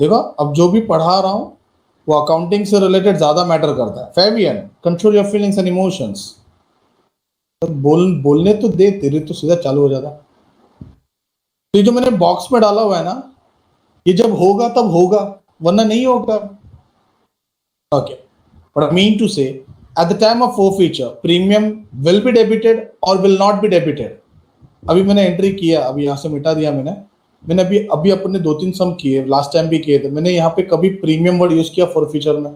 देखो, अब जो भी पढ़ा रहा हूं वो अकाउंटिंग से रिलेटेड ज्यादा मैटर करता है। Fabian, control your feelings and emotions. बोलने तो दे, तेरे तो सीधा चालू हो जाता। तो ये जो मैंने बॉक्स में डाला हुआ है ना, ये जब होगा तब होगा, वरना नहीं होगा। Okay, what I mean to say, at the time of forfeiture, premium will be debited or will not be debited. अभी मैंने एंट्री किया, अभी यहाँ से मिटा दिया मैंने। मैंने अभी अभी अपने 2-3 सम किए, लास्ट टाइम भी किए थे। मैंने यहाँ पे कभी प्रीमियम वर्ड यूज किया फॉरफीचर में?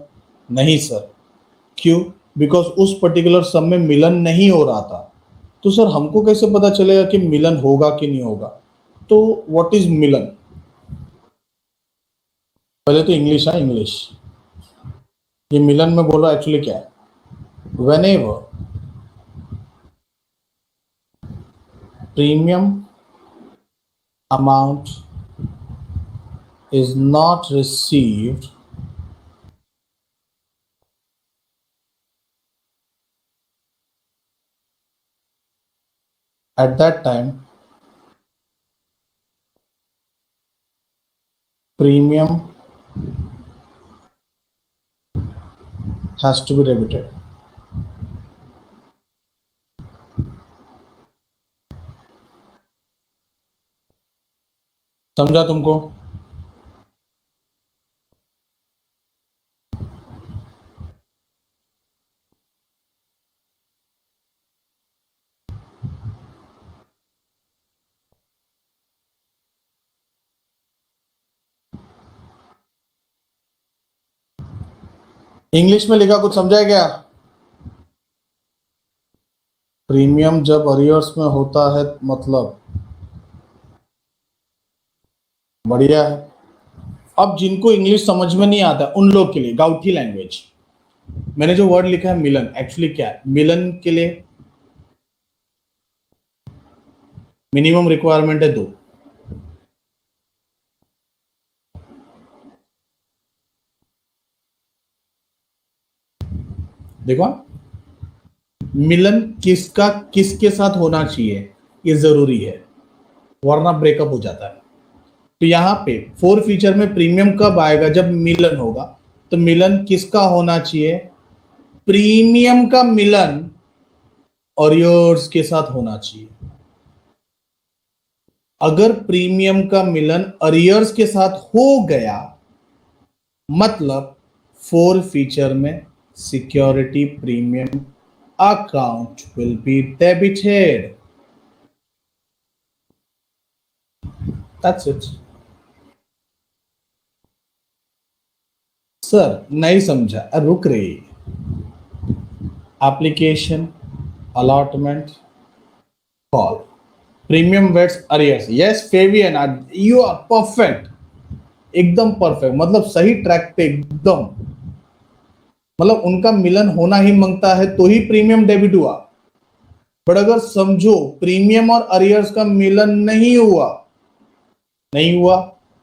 नहीं सर। क्यों? बिकॉज उस पर्टिकुलर सम में मिलन नहीं हो रहा था। तो सर हमको कैसे पता चलेगा कि मिलन होगा कि नहीं होगा? तो व्हाट इज मिलन? पहले तो इंग्लिश है, इंग्लिश। ये मिलन में बोल रहा एक्चुअली क्या है? whenever premium amount is not received at that time, premium has to be debited. समझा तुमको? इंग्लिश में लिखा कुछ समझा है क्या? प्रीमियम जब अरियर्स में होता है, मतलब बढ़िया है। अब जिनको इंग्लिश समझ में नहीं आता उन लोग के लिए गाउठी लैंग्वेज, मैंने जो वर्ड लिखा है मिलन, एक्चुअली क्या है? मिलन के लिए मिनिमम रिक्वायरमेंट है 2। देखो, मिलन किसका किसके साथ होना चाहिए ये जरूरी है, वरना ब्रेकअप हो जाता है। तो यहाँ पे फोर फीचर में प्रीमियम कब आएगा? जब मिलन होगा। तो मिलन किसका होना चाहिए? प्रीमियम का मिलन अरियर्स के साथ होना चाहिए। अगर प्रीमियम का मिलन अरियर्स के साथ हो गया, मतलब फोर फीचर में security premium account will be debited. That's it. Sir नहीं समझा, रुक रही। एप्लीकेशन, अलॉटमेंट, कॉल, प्रीमियम वेट्स arrears. Yes Fabian, you are perfect, एकदम परफेक्ट, मतलब सही ट्रैक पे एकदम। मतलब उनका मिलन होना ही मांगता है तो ही प्रीमियम डेबिट हुआ। बट अगर समझो प्रीमियम और अरियर्स का मिलन नहीं हुआ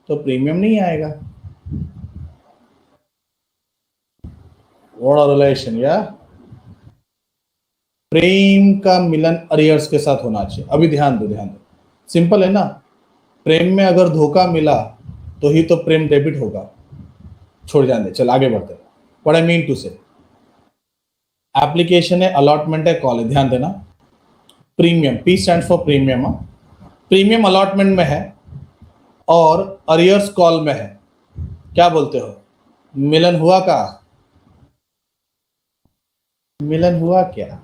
तो प्रीमियम नहीं आएगा। व्हाट अ रिलेशन या। प्रेम का मिलन अरियर्स के साथ होना चाहिए। अभी ध्यान दो, ध्यान दो, सिंपल है ना। प्रेम में अगर धोखा मिला तो ही तो प्रेम डेबिट होगा। छोड़ जाने, चल आगे बढ़ते। व्हाट आई मीन टू से, एप्लीकेशन है, अलॉटमेंट है, कॉल है, ध्यान देना। Premium, P stand for premium. Premium allotment में है और अरियर्स कॉल में है। क्या बोलते हो? मिलन हुआ का? मिलन हुआ क्या?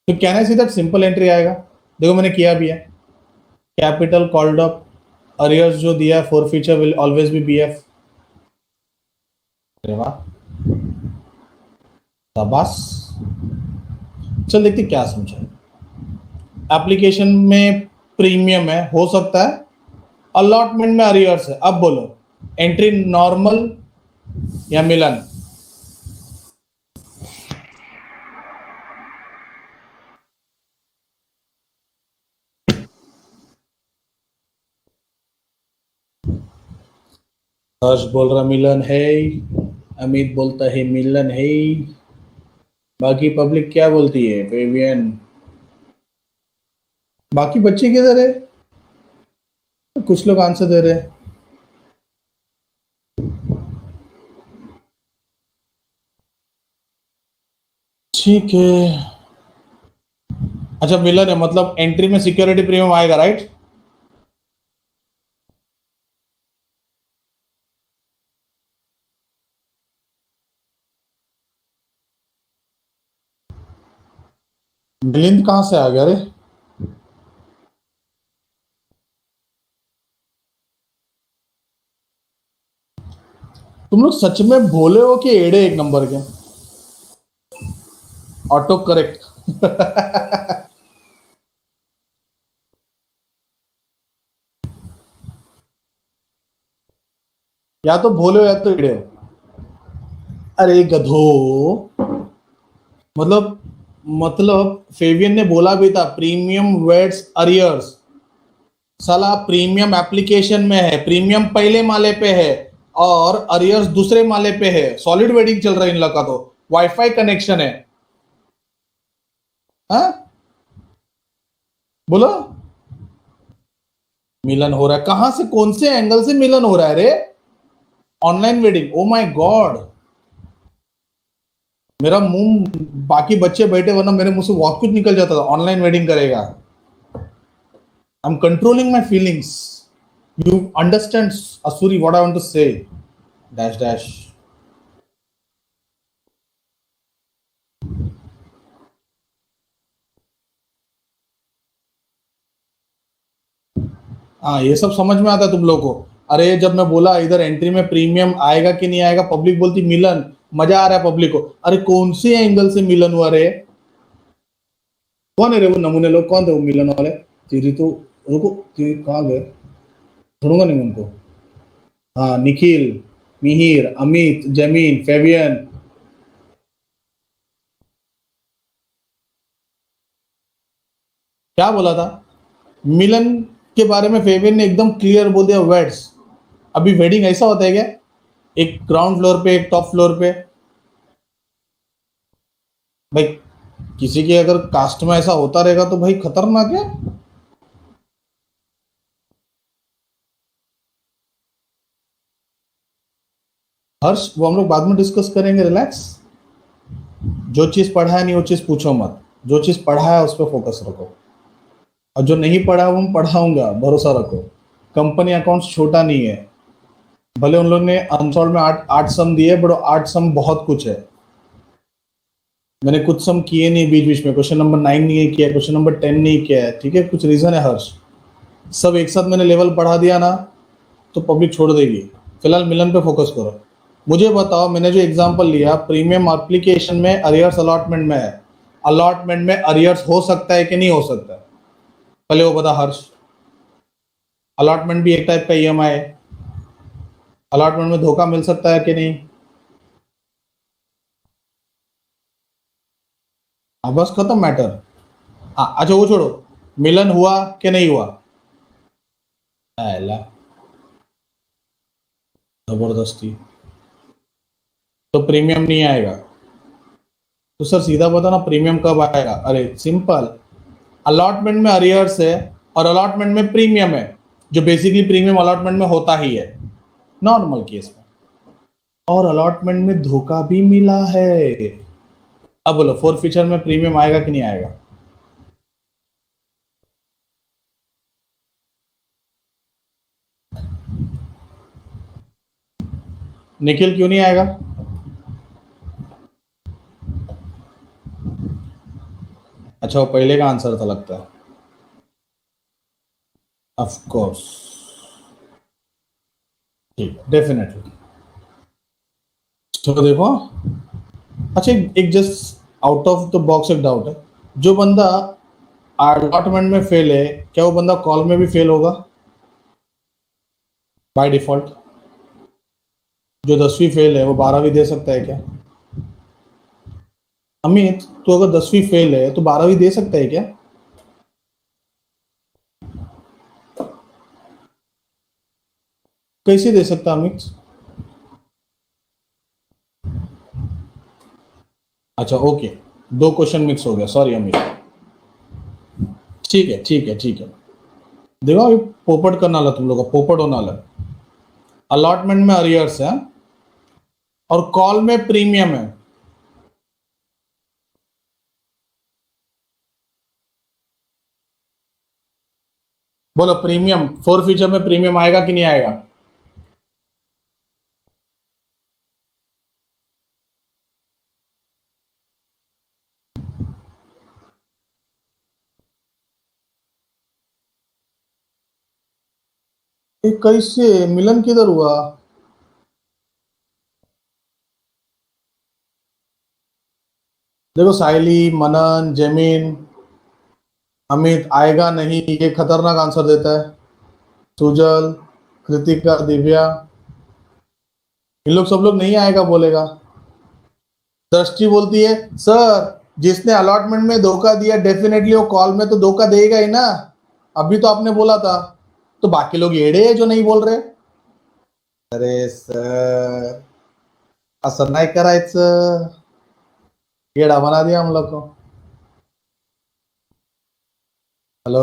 तो कहना सीधा सिंपल एंट्री आएगा। देखो मैंने किया भी है, कैपिटल कॉल्ड अप, अरियर्स जो दिया है four feature will always be BF. अरे वाह, बस चल देखते क्या समझा। एप्लीकेशन में प्रीमियम है, हो सकता है अलॉटमेंट में अरियर्स है। अब बोलो एंट्री नॉर्मल या मिलन? हर्ष बोल रहा मिलन है, अमित बोलता है मिलन है। बाकी पब्लिक क्या बोलती है पेवियन? बाकी बच्चे किधर है? कुछ लोग आंसर दे रहे हैं। ठीक है। अच्छा मिलर है, मतलब एंट्री में सिक्योरिटी प्रीमियम आएगा, राइट? मिलिंद कहाँ से आ गया रे? तुम लोग सच में भोले हो कि एड़े एक नंबर के? Auto correct. या तो भोले हो या तो एड़े हो। अरे गधो। मतलब फेवियन ने बोला भी था प्रीमियम वेट्स अरियर्स। साला प्रीमियम एप्लीकेशन में है, प्रीमियम पहले माले पे है और अरियर्स दूसरे माले पे है। सॉलिड वेडिंग चल रहा है इन लोग का, तो वाईफाई कनेक्शन है। हाँ बोलो। मिलन हो रहा है कहां से? कौन से एंगल से मिलन हो रहा है रे? Online wedding? Oh my God. मेरा मुंह, बाकी बच्चे बैठे वरना मेरे मुंह से बहुत कुछ निकल जाता था। ऑनलाइन वेडिंग करेगा। I am controlling my feelings. You understand Asuri what I want to say? Dash dash. हाँ ये सब समझ में आता है तुम लोग को। अरे जब मैं बोला इधर एंट्री में प्रीमियम आएगा कि नहीं आएगा, पब्लिक बोलती मिलन। मजा आ रहा है पब्लिक को। अरे कौन से एंगल से मिलन हुआ रे? कौन है रे वो नमूने लोग? कौन थे वो मिलन वाले? तेरी तो, रुको, तेरी कहाँ गए? छोड़ूंगा नहीं उनको। हाँ निखिल, मिहिर, अमित, जमीन, फेबियन। क्या बोला था? मिलन के बारे में फेबियन ने एकदम क्लियर बोल दिया, वेड्स। अभी वेडिंग ऐसा होता है क्या? एक ग्राउंड फ्लोर पे, एक टॉप फ्लोर पे? भाई किसी के अगर कास्ट में ऐसा होता रहेगा तो भाई खतरनाक है। हर्ष वो हम लोग बाद में डिस्कस करेंगे, रिलैक्स। जो चीज पढ़ा है नहीं वो चीज पूछो मत। जो चीज पढ़ा है उस पर फोकस रखो। और जो नहीं पढ़ा है वो मैं पढ़ाऊंगा, भरोसा रखो। कंपनी अकाउंट्स छोटा नहीं है। भले उन लोगों ने अनसॉल्व में आठ आठ सम दिए, बट आठ सम बहुत कुछ है। मैंने कुछ सम किए नहीं बीच बीच में। क्वेश्चन नंबर 9 नहीं किया, क्वेश्चन नंबर 10 नहीं किया है, ठीक है? कुछ रीजन है हर्ष। सब एक साथ मैंने लेवल बढ़ा दिया ना तो पब्लिक छोड़ देगी। फिलहाल मिलन पे फोकस करो। मुझे बताओ, मैंने जो एग्जांपल लिया प्रीमियम एप्लीकेशन में अरियर्स अलॉटमेंट में है, अलॉटमेंट में अरियर्स हो सकता है कि नहीं हो सकता है? पहले वो बता हर्ष। अलॉटमेंट भी एक टाइप का ईएमआई है। अलॉटमेंट में धोखा मिल सकता है कि नहीं? अब बस खत्म मैटर। हाँ अच्छा वो छोड़ो, मिलन हुआ कि नहीं हुआ? अला, जबरदस्ती। तो प्रीमियम नहीं आएगा? तो सर सीधा बता ना, प्रीमियम कब आएगा? अरे सिंपल। अलॉटमेंट में अरियर्स है और अलॉटमेंट में प्रीमियम है, जो बेसिकली प्रीमियम अलॉटमेंट में होता ही है नॉर्मल केस में। और अलॉटमेंट में धोखा भी मिला है। अब बोलो फोर फीचर में प्रीमियम आएगा कि नहीं आएगा? निखिल क्यों नहीं आएगा? अच्छा वो पहले का आंसर था लगता है। Of course. ठीक, डेफिनेटली। तो देखो, अच्छा एक just out of the box एक डाउट है। जो बंदा अलॉटमेंट में फेल है, क्या वो बंदा कॉल में भी फेल होगा बाय डिफॉल्ट? जो 10वीं फेल है वो 12वीं दे सकता है क्या? अमित तो अगर 10वीं फेल है तो 12वीं दे सकता है क्या? कैसे दे सकता अमित? अच्छा ओके। दो क्वेश्चन मिक्स हो गया, सॉरी अमित। ठीक है ठीक है ठीक है। देखो अभी पोपट करना ला, तुम लोग का पोपट होना ला। अलॉटमेंट में अरियर्स है और कॉल में प्रीमियम है। बोलो प्रीमियम, फोर फीचर में प्रीमियम आएगा कि नहीं आएगा? ये कैसे मिलन किधर हुआ? देखो साइली, मनन, जेमिन, अमित आएगा नहीं, ये खतरनाक आंसर देता है। सुजल, कृतिका, दिव्या, इन लोग सब लोग नहीं आएगा बोलेगा। दृष्टि बोलती है सर जिसने अलॉटमेंट में धोखा दिया डेफिनेटली वो कॉल में तो धोखा देगा ही ना, अभी तो आपने बोला था। तो बाकी लोग एड़े हैं जो नहीं बोल रहे। अरे सर असं नाही करायचं, येडा बना दिया हम लोग को। हेलो,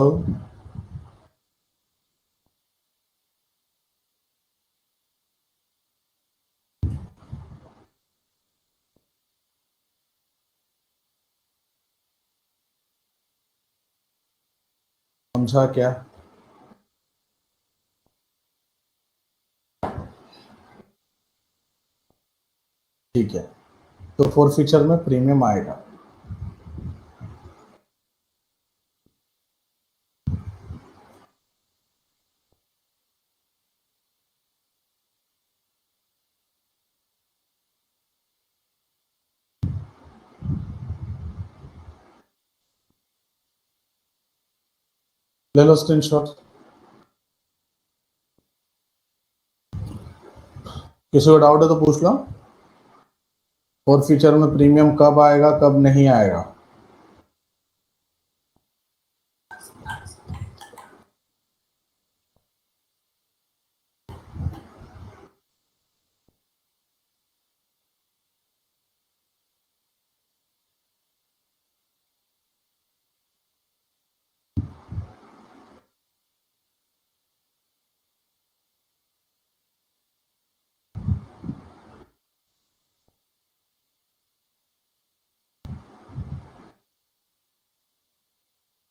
समझा क्या? ठीक है, तो फोर फीचर में प्रीमियम आएगा। ले लो स्क्रीनशॉट। किसी को डाउट है तो पूछ लो। फोर फीचर में प्रीमियम कब आएगा कब नहीं आएगा?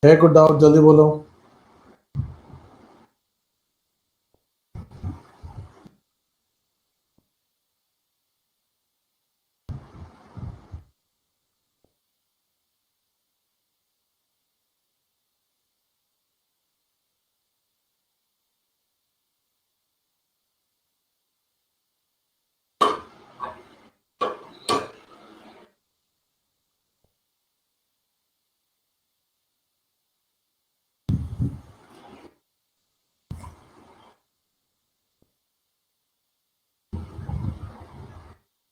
है कुछ डाउट जल्दी बोलो।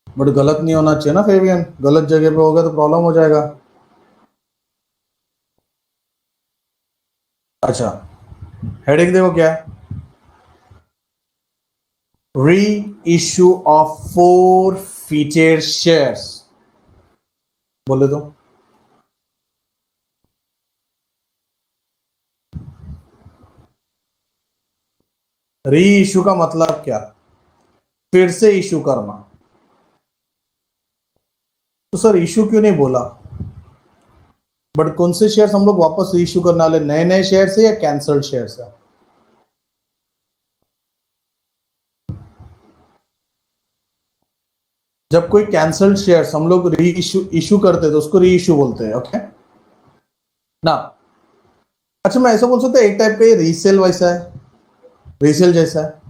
बट गलत नहीं होना चाहिए ना फेवियन, गलत जगह पे होगा तो प्रॉब्लम हो जाएगा। अच्छा, हेडिंग देखो क्या है, री issue of four feature shares. बोले तो री इश्यू का मतलब क्या? फिर से इश्यू करना। तो सर इश्यू क्यों नहीं बोला? बट कौन से शेयर्स हम लोग वापस इश्यू करने वाले, नए नए शेयर्स है या कैंसल्ड शेयर्स है? जब कोई कैंसल्ड शेयर्स हम लोग री इश्यू इश्यू करते हैं तो उसको री इश्यू बोलते हैं, ओके ना? अच्छा मैं ऐसा बोल सकता हूँ एक टाइप का ये रीसेल वैसा है, रीसेल जैसा है।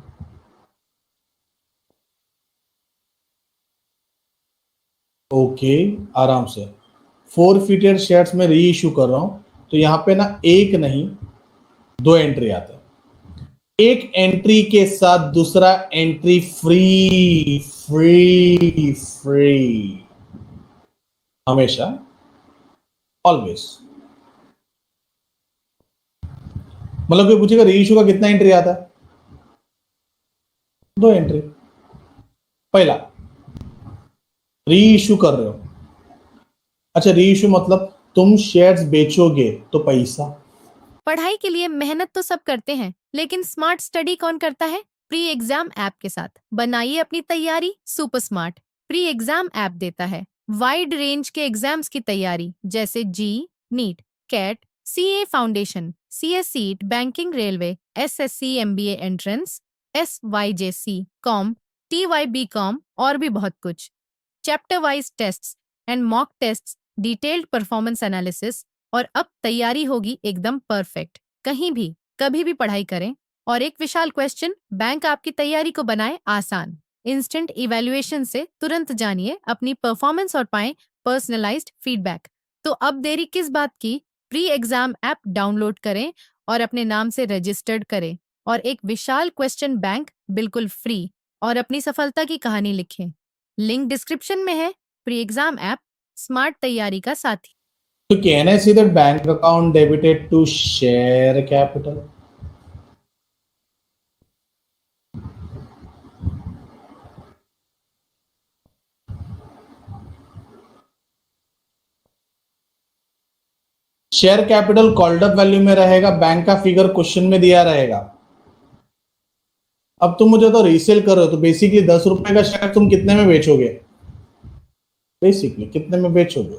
ओके, आराम से। फोर फीटेड शेयर्स में री इश्यू कर रहा हूं तो यहां पे ना एक नहीं दो एंट्री आते हैं। एक एंट्री के साथ दूसरा एंट्री फ्री फ्री फ्री, हमेशा, ऑलवेज। मतलब कोई पूछेगा री इश्यू का कितना एंट्री आता है? दो एंट्री। पहला, री इश्यू कर रहे हो अच्छा, रीइश्यू मतलब तुम शेयर्स बेचोगे तो पैसा। पढ़ाई के लिए मेहनत तो सब करते हैं, लेकिन स्मार्ट स्टडी कौन करता है? प्री एग्जाम ऐप के साथ बनाइए अपनी तैयारी super smart. Pre exam app देता है वाइड रेंज के एग्जाम्स की तैयारी, जैसे JEE, NEET, CAT, CA foundation, CS CSEET, banking, railway, SSC, MBA entrance, SYJC, com, TYBCom और भी बहुत कुछ। Chapter wise tests and mock tests, detailed performance analysis, और अब तैयारी होगी एकदम परफेक्ट। कहीं भी कभी भी पढ़ाई करें। और एक विशाल क्वेश्चन बैंक आपकी तैयारी को बनाए आसान। इंस्टेंट इवैल्यूएशन से तुरंत जानिए अपनी परफॉर्मेंस और पाएं पर्सनलाइज्ड फीडबैक। तो अब देरी किस बात की? प्री एग्जाम ऐप डाउनलोड करें और अपने नाम से रजिस्टर्ड करें और एक विशाल क्वेश्चन बैंक बिल्कुल फ्री और अपनी सफलता की कहानी लिखें। लिंक डिस्क्रिप्शन में है। प्री एग्जाम ऐप स्मार्ट तैयारी का साथी। तो can I see that bank account debited to share capital? Share capital called up value में रहेगा, बैंक का फिगर क्वेश्चन में दिया रहेगा। अब तुम मुझे तो रीसेल कर रहे हो, तो बेसिकली 10 रुपए का शेयर तुम कितने में बेचोगे? बेसिकली कितने में बेचोगे?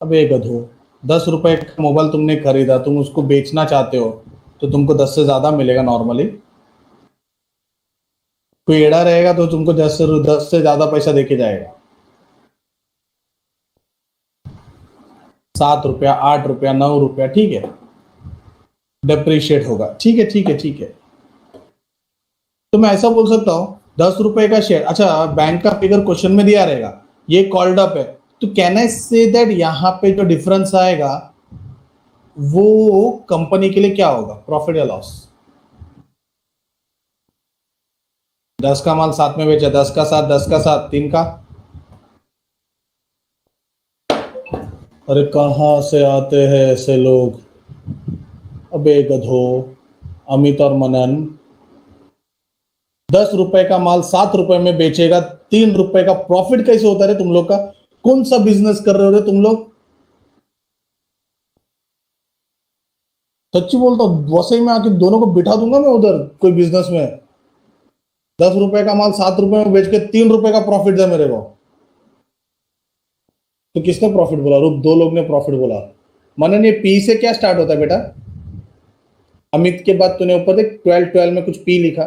अब एक गधो, 10 रुपए का मोबाइल तुमने खरीदा, तुम उसको बेचना चाहते हो तो तुमको 10 से ज्यादा मिलेगा नॉर्मली। कोई एड़ा रहेगा तो तुमको 10 से ज्यादा पैसा देके जाएगा। 7 रुपया, 8 रुपया, 9 रुपया, ठीक है, डिप्रिशिएट होगा, ठीक है ठीक है ठीक है। तो मैं ऐसा बोल सकता हूँ 10 रुपए का शेयर, अच्छा बैंक का फिगर क्वेश्चन में दिया रहेगा, ये कॉल्ड अप है, तो कैन आई से दैट यहाँ पे जो डिफरेंस आएगा वो कंपनी के लिए क्या होगा, प्रॉफिट या लॉस? 10 का माल 7 में बेचा, 10 का 7, 10 का 7, 3 का। अरे कहाँ से आते हैं ऐसे लोग? अबे गधो, अमित और मनन, 10 रुपए का माल 7 रुपए में बेचेगा, 3 रुपए का प्रॉफिट कैसे होता है तुम लोग का? कौन सा बिजनेस कर रहे हो रे तुम लोग? सच्ची बोलता हूँ, वैसे ही मैं आके दोनों को बिठा दूंगा मैं उधर कोई बिजनेस में। 10 रुपए का माल 7 रुपए में बेच के 3 रुपए का प्रॉफिट दे मेरे को। तो किसने प्रॉफिट बोला? रुक, दो लोग ने प्रॉफिट बोला। मनन, ये पी से क्या स्टार्ट होता है बेटा? अमित के बाद तूने ऊपर देख 12 12 में कुछ पी लिखा।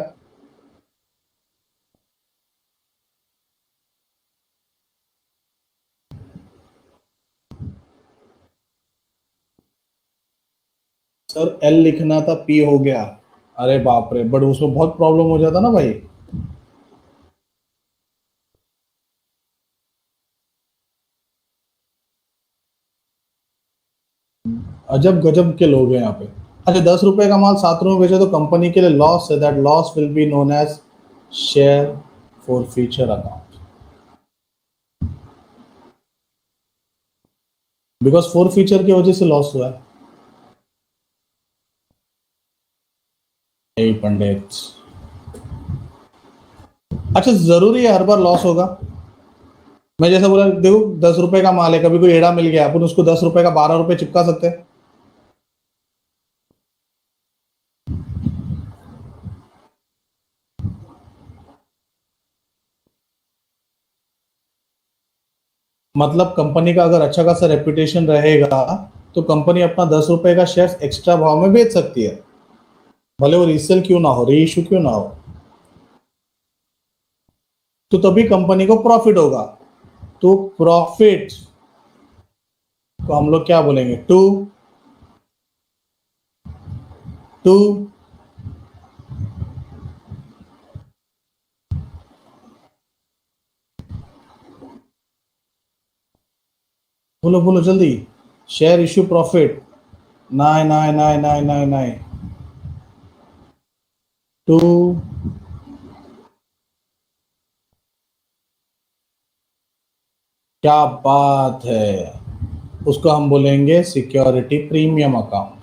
सर एल लिखना था, पी हो गया। अरे बाप रे, बट उसमें बहुत प्रॉब्लम हो जाता ना भाई। अजब गजब के लोग हैं यहाँ पे। अच्छा, 10 रुपए का माल 7 रुपए में बेचे तो कंपनी के लिए लॉस है, that loss will be known as share forfeiture account, because forfeiture की वजह से लॉस हुआ है। पंडित, अच्छा जरूरी है हर बार लॉस होगा? मैं जैसा बोला, देखो 10 रुपए का माल है, कभी कोई एड़ा मिल गया, अपन उसको 10 रुपए का 12 रुपए चिपका सकते हैं? मतलब कंपनी का अगर अच्छा खासा रेपुटेशन रहेगा तो कंपनी अपना 10 रुपए का शेयर एक्स्ट्रा भाव में बेच सकती है, भले वो रीसेल क्यों ना हो, री इशू क्यों ना हो, तो तभी कंपनी को प्रॉफिट होगा। तो प्रॉफिट को हम लोग क्या बोलेंगे? टू टू बोलो बोलो जल्दी। Share issue profit, nine nine nine nine nine nine two. क्या बात है, उसको हम बोलेंगे security premium account.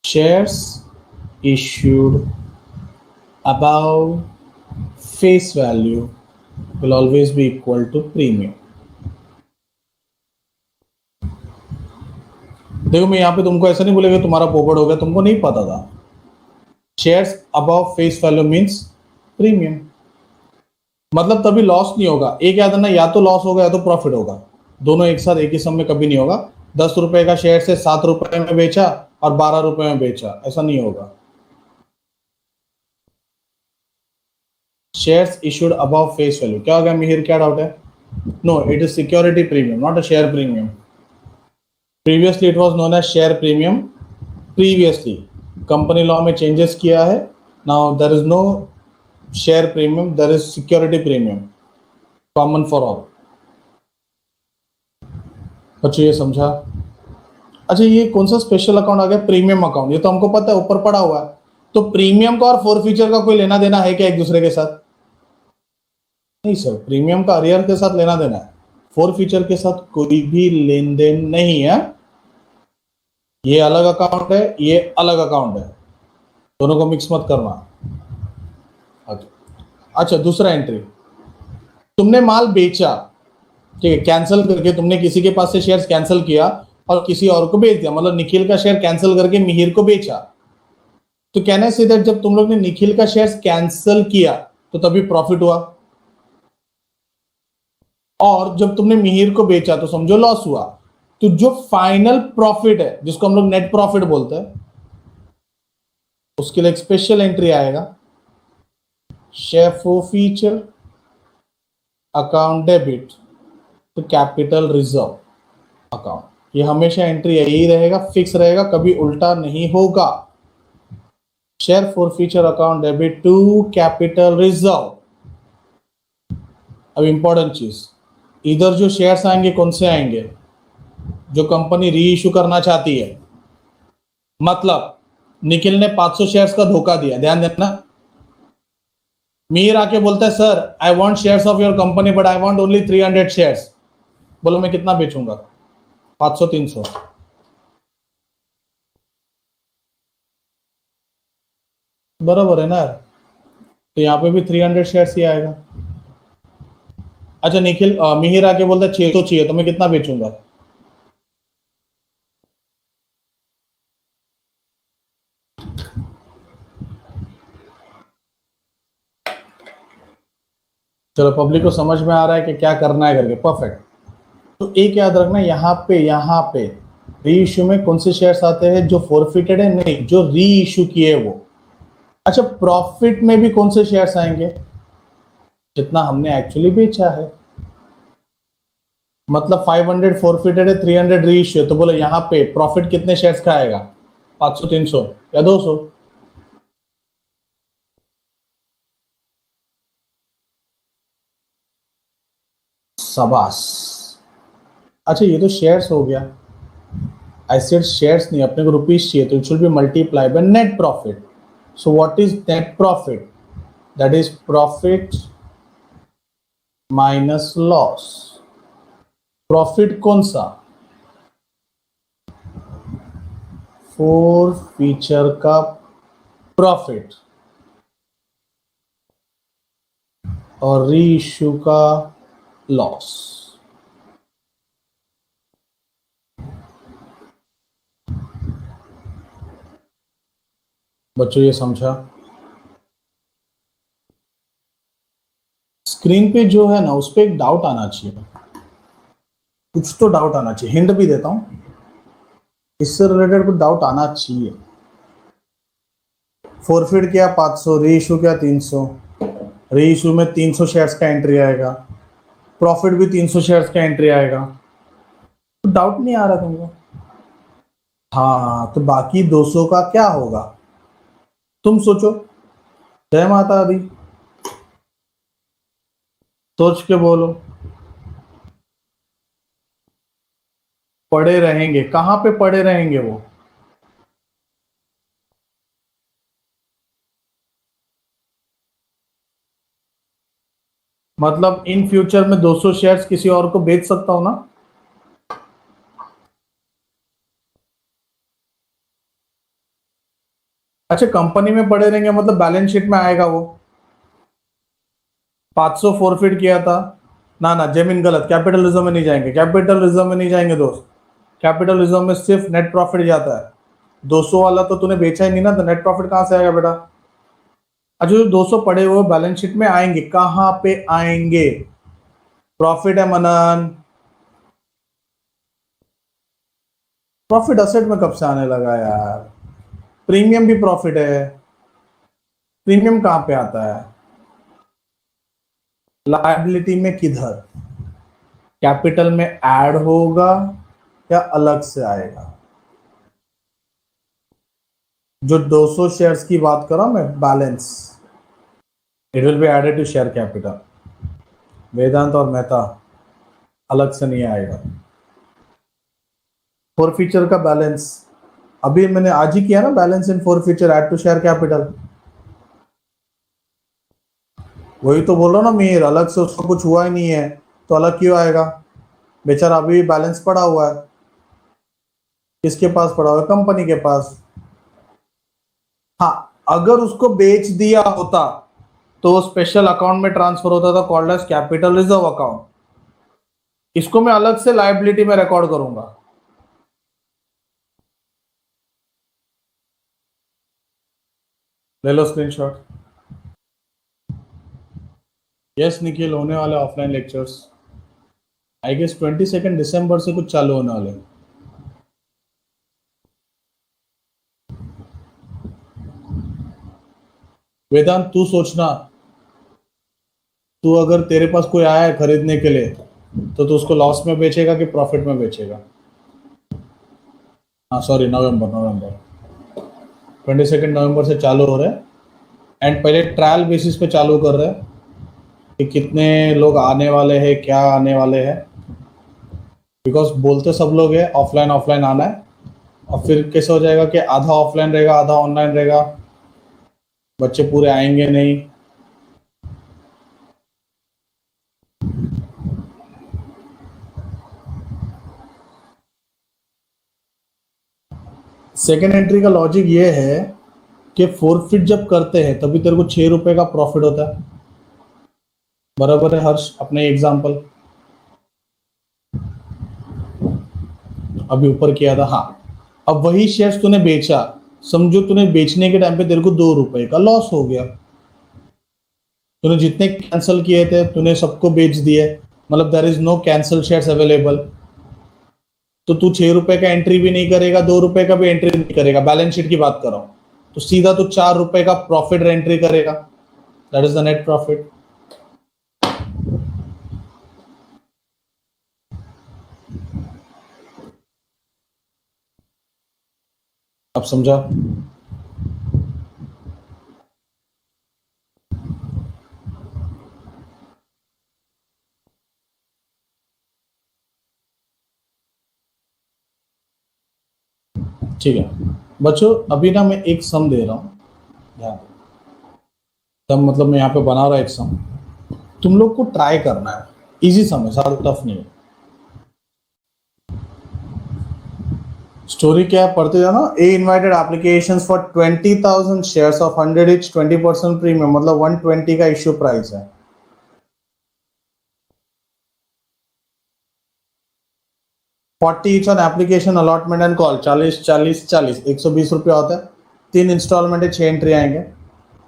shares issued above face value will always be equal to premium. देखो मैं यहाँ पे तुमको ऐसा नहीं बोलेगा तुम्हारा पोपट हो गया, तुमको नहीं पता था. Shares above face value means premium. मतलब तभी लॉस नहीं होगा. एक याद रखना, या तो लॉस होगा या तो प्रॉफिट होगा. दोनों एक साथ एक ही समय कभी नहीं होगा. 10 रुपए का शेयर से 7 रुपए में बेचा और 12 रुपए में बेचा, ऐसा नहीं होगा. Shares issued above face value क्या हो गया मिहिर, क्या डाउट है? No, it is security premium, not a share premium. Previously it was known as share premium. Previously company law में चेंजेस किया है. Now there is no share premium, there is security premium, common for all. बच्चों ये समझा? अच्छा ये कौन सा स्पेशल अकाउंट आ गया? Premium account. ये तो हमको पता है, ऊपर पड़ा हुआ है. तो प्रीमियम का और फोरफीचर का कोई लेना देना है क्या एक दूसरे के साथ? नहीं सर, प्रीमियम का अरियर के साथ लेना देना है, फोरफीचर के साथ कोई भी लेन देन नहीं है. ये अलग अकाउंट है, ये अलग अकाउंट है, दोनों को मिक्स मत करना. अच्छा दूसरा एंट्री, तुमने माल बेचा, ठीक है, कैंसिल करके तुमने किसी के पास से शेयर्स कैंसिल किया और किसी और को बेच दिया. मतलब निखिल का शेयर कैंसिल करके मिहिर को बेचा. तो कहना से दैट जब तुम लोग ने निखिल का शेयर्स कैंसिल किया तो तभी प्रॉफिट हुआ, और जब तुमने मिहिर को बेचा तो समझो लॉस हुआ. तो जो फाइनल प्रॉफिट है, जिसको हम लोग नेट प्रॉफिट बोलते हैं, उसके लिए एक स्पेशल एंट्री आएगा, share forfeiture account debit to capital reserve account. ये हमेशा एंट्री यही रहेगा, फिक्स रहेगा, कभी उल्टा नहीं होगा. Share forfeiture account debit to capital reserve. अब इंपॉर्टेंट चीज, इधर जो शेयर्स आएंगे कौन से आएंगे? जो कंपनी री इशू करना चाहती है. मतलब निखिल ने 500 शेयर्स का धोखा दिया, ध्यान देना. मीर आके बोलता है sir I want shares of your company but I want only 300 shares. बोलो मैं कितना बेचूंगा? 500 300. बराबर है ना? तो यहाँ पे भी 300 शेयर्स ही आएगा. अच्छा निखिल मिहिर आके बोलता है 600 चाहिए, तो मैं कितना बेचूंगा? चलो पब्लिक को समझ में आ रहा है कि क्या करना है करके. परफेक्ट. तो एक याद रखना, यहाँ पे री इश्यू में कौन से शेयर्स आते हैं? जो फोरफिटेड है, नहीं, जो री इश्यू किए वो. अच्छा प्रॉफिट में भी कौन से शेयर्स आएंगे? जितना हमने एक्चुअली बेचा है. मतलब 500 फोरफिटेड है, 300 री इश्यू है, तो बोलो यहाँ पे प्रॉफिट कितने शेयर्स का आएगा? 500 300 या 200? शाबाश. अच्छा ये तो शेयर्स हो गया. आई सेड शेयर्स नहीं, अपने को रुपीज चाहिए, तो it should be multiply by net profit. So what is net profit? That is profit minus loss. Profit कौन सा? फोरफीचर का प्रॉफिट और री इश्यू का लॉस. बच्चों ये समझा? स्क्रीन पे जो है ना उस पर एक डाउट आना चाहिए, कुछ तो डाउट आना चाहिए. हिंट भी देता हूं, इससे रिलेटेड कुछ डाउट आना चाहिए. फोरफिट किया 500, री इशू किया 300. री इशू में 300 शेयर्स का एंट्री आएगा, प्रॉफिट भी 300 शेयर्स का एंट्री आएगा. तो डाउट नहीं आ रहा तुमको? हाँ, तो बाकी 200 का क्या होगा? तुम सोचो. जय माता दी, सोच के बोलो. पड़े रहेंगे. कहां पे पड़े रहेंगे वो? मतलब इन फ्यूचर में 200 शेयर्स किसी और को बेच सकता हूं ना? अच्छा, कंपनी में पड़े रहेंगे मतलब बैलेंस शीट में आएगा वो। 500 फोरफिट किया था ना, ना जेमिन गलत, कैपिटल रिजर्व में नहीं जाएंगे, कैपिटल रिजर्व में नहीं जाएंगे दोस्त। कैपिटल रिजर्व में सिर्फ नेट प्रॉफिट जाता है। 200 वाला तो तूने बेचा ही नहीं ना, तो नेट प्रॉफिट कहां से आएगा बेटा। अच्छा, जो 200 पड़े हुए बैलेंस शीट में आएंगे, कहां पे आएंगे? प्रॉफिट है मनन, प्रॉफिट असेट में कब से आने लगा यार? प्रीमियम भी प्रॉफिट है, प्रीमियम कहां पे आता है? लायबिलिटी में किधर? कैपिटल में ऐड होगा या अलग से आएगा? जो 200 शेयर्स की बात कर रहा हूं मैं, balance, it will be added to share capital. Vedant और मेहता अलग से नहीं आएगा। फोर फीचर का बैलेंस अभी मैंने आज ही किया ना, balance in forfeiture add to share capital. वही तो बोल रहा हूं ना मीर, अलग से उसको कुछ हुआ ही नहीं है तो अलग क्यों आएगा? बेचारा अभी बैलेंस पड़ा हुआ है। किसके पास पड़ा हुआ है? कंपनी के पास। हाँ, अगर उसको बेच दिया होता तो स्पेशल अकाउंट में ट्रांसफर होता था, called as capital reserve account. इसको मैं अलग से लायबिलिटी में रिकॉर्ड करूंगा। ले लो स्क्रीनशॉट। यस निखिल, होने वाले ऑफलाइन लेक्चर्स आई गेस 22 दिसंबर से कुछ चालू होने वाले। वेदांत तू सोचना, तू अगर तेरे पास कोई आया है खरीदने के लिए तो तू उसको लॉस में बेचेगा कि प्रॉफिट में बेचेगा? हाँ सॉरी, नवंबर 22 नवंबर से चालू हो रहा है। एंड पहले ट्रायल बेसिस पे चालू कर रहे हैं कि कितने लोग आने वाले हैं, क्या आने वाले हैं। बिकॉज बोलते सब लोग है ऑफलाइन ऑफलाइन आना है, और फिर कैसे हो जाएगा कि आधा ऑफलाइन रहेगा आधा ऑनलाइन रहेगा, बच्चे पूरे आएंगे नहीं। सेकेंड एंट्री का लॉजिक ये है कि फोरफिट जब करते हैं तभी तेरे को 6 रुपए का प्रॉफिट होता है। बराबर है हर्ष? अपने एग्जाम्पल अभी ऊपर किया था। हाँ, अब वही शेयर्स तूने बेचा, समझो तूने बेचने के टाइम पे तेरे को 2 रुपए का लॉस हो गया। तूने जितने कैंसिल किए थे तूने सबको बेच दिए, मतलब there is no cancel shares available. तो तू 6 रुपए का एंट्री भी नहीं करेगा, 2 रुपए का भी एंट्री नहीं करेगा, बैलेंस शीट की बात कर रहा हूं, तो सीधा तू 4 रुपए का प्रॉफिट एंट्री करेगा। That is the net profit. अब समझा? ठीक है बच्चों, अभी ना मैं एक सम दे रहा हूं, ध्यान दो। सम मतलब मैं यहाँ पे बना रहा एक सम, तुम लोग को ट्राई करना है। इजी सम है, ज्यादा टफ नहीं है। स्टोरी क्या है पढ़ते जाना। A invited applications for 20,000 shares of 100 each 20% premium, मतलब 120 का इश्यू प्राइस है। 40 each on application allotment and call, 40 120 रुपया होता है। 3 इंस्टॉलमेंट है, 6 एंट्री आएंगे।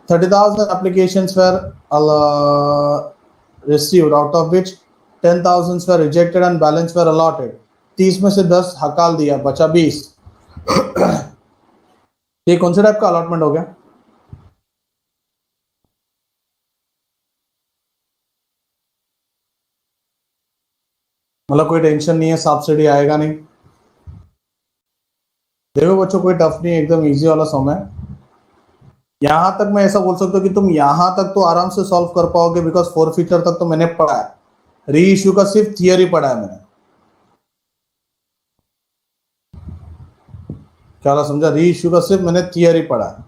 30,000 applications were received, out of which 10,000 were rejected and balance were allotted। 30 में से 10 हकाल दिया, बचा 20। ये कौन से टाइप का अलॉटमेंट हो गया? मतलब कोई टेंशन नहीं है, सब्सिडी आएगा नहीं। देखो बच्चों, कोई टफ नहीं है, एकदम इजी वाला सम है। यहां तक मैं ऐसा बोल सकता हूँ कि तुम यहां तक तो आराम से सॉल्व कर पाओगे, बिकॉज फोर फीचर तक तो मैंने पढ़ा है। री इश्यू का सिर्फ थियरी पढ़ा है मैंने। क्या समझा? री इश्यू का सिर्फ मैंने थियरी पढ़ा है,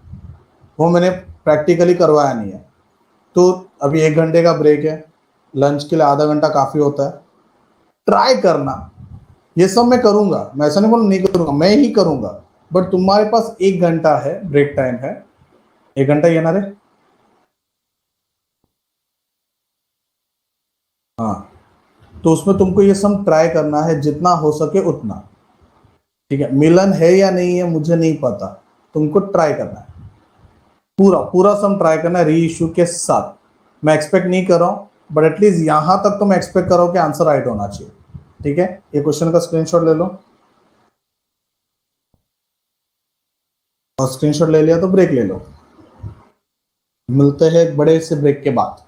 वो मैंने प्रैक्टिकली करवाया नहीं है। तो अभी 1 घंटे का ब्रेक है, लंच के लिए आधा घंटा काफी होता है। ट्राई करना, ये सब मैं करूंगा, मैं ऐसा नहीं बोलूँ नहीं करूंगा, मैं ही करूंगा। बट तुम्हारे पास 1 घंटा है, ब्रेक टाइम है, 1 घंटा ये ना रे। हाँ, तो उसमें तुमको ये सम ट्राई करना है जितना हो सके उतना। ठीक है, मिलन है या नहीं है मुझे नहीं पता, तुमको ट्राई करना है, पूरा पूरा सम ट्राई करना है री इश्यू के साथ। मैं एक्सपेक्ट नहीं कर रहा हूं, बट एटलीस्ट यहां तक तो मैं एक्सपेक्ट कर रहा हूं कि आंसर राइट होना चाहिए। ठीक है, ये क्वेश्चन का स्क्रीनशॉट ले लो, और स्क्रीनशॉट ले लिया तो ब्रेक ले लो। मिलते हैं एक बड़े से ब्रेक के बाद।